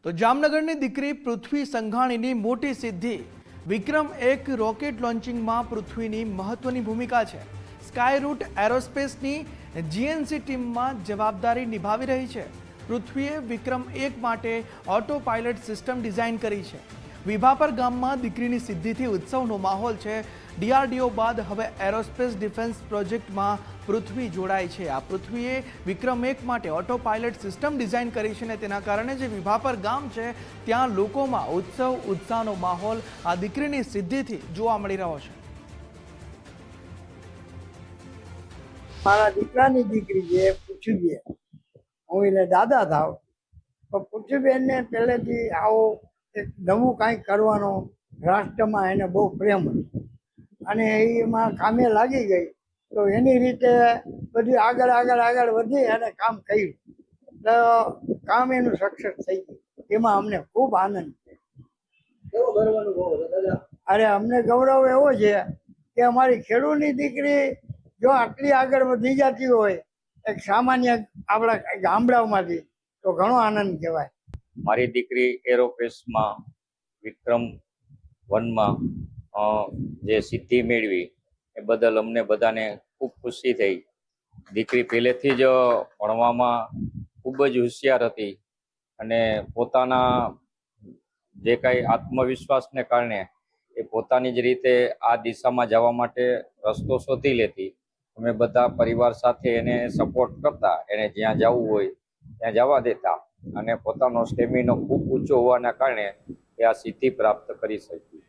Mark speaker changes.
Speaker 1: તો જામનગરની દીકરી પૃથ્વી સંઘાણીની મોટી સિદ્ધિ વિક્રમ-1 રોકેટ લોન્ચિંગમાં પૃથ્વીની મહત્વની ભૂમિકા છે। સ્કાયરૂટ એરોસ્પેસની જીએનસી ટીમમાં જવાબદારી નિભાવી રહી છે। પૃથ્વીએ વિક્રમ-1 માટે ઓટો પાયલટ સિસ્ટમ ડિઝાઇન કરી છે। વિભાપર ગામમાં દીકરીની સિદ્ધિથી ઉત્સવનો માહોલ છે। ડીઆરડીઓ બાદ હવે એરોસ્પેસ ડિફેન્સ પ્રોજેક્ટમાં પૃથ્વી જોડાઈ છે। આ પૃથ્વીએ વિક્રમ-1 માટે ઓટો પાયલટ સિસ્ટમ ડિઝાઇન કરી છે અને તેના કારણે જે વિભાપર ગામ છે ત્યાં લોકોમાં ઉત્સવ ઉત્સાહનો માહોલ આ દીકરીની સિદ્ધિથી જોવા મળી રહ્યો છે।
Speaker 2: મારા દીકરાની દીકરી છે પૃથ્વીબેન, હું એને દાદા થાવ તો પૃથ્વીબેનને પહેલેથી આવો એક નવું કાંઈક કરવાનો રાષ્ટ્રમાં એને બહુ પ્રેમ હતો અને એમાં કામે લાગી ગઈ તો એની રીતે બધું આગળ વધી અને કામ કર્યું તો કામ એનું સક્સેસ થઈ ગયું। એમાં અમને ખૂબ આનંદ છે।
Speaker 3: કેવો ગર્વ અનુભવ છે દાદા?
Speaker 2: અરે અમને ગૌરવ એવો છે કે અમારી ખેડૂતની દીકરી જો આટલી આગળ વધી જતી હોય એક સામાન્ય આપણા ગામડાઓમાંથી તો ઘણો આનંદ કહેવાય।
Speaker 4: મારી દીકરી એરોસ્પેસમાં વિક્રમ-1માં જે સિદ્ધિ મેળવી એ બદલ અમને બધાને ખૂબ ખુશી થઈ। દીકરી પહેલેથી જ ભણવામાં ખૂબ જ હોશિયાર હતી અને પોતાના જે કાંઈ આત્મવિશ્વાસને કારણે એ પોતાની જ રીતે આ દિશામાં જવા માટે રસ્તો શોધી લેતી। અમે બધા પરિવાર સાથે એને સપોર્ટ કરતા, એને જ્યાં જવું હોય ત્યાં જવા દેતા અને પોતાનો સ્ટેમિનો ખૂબ ઊંચો હોવાના કારણે એ આ સિદ્ધિ પ્રાપ્ત કરી શકી।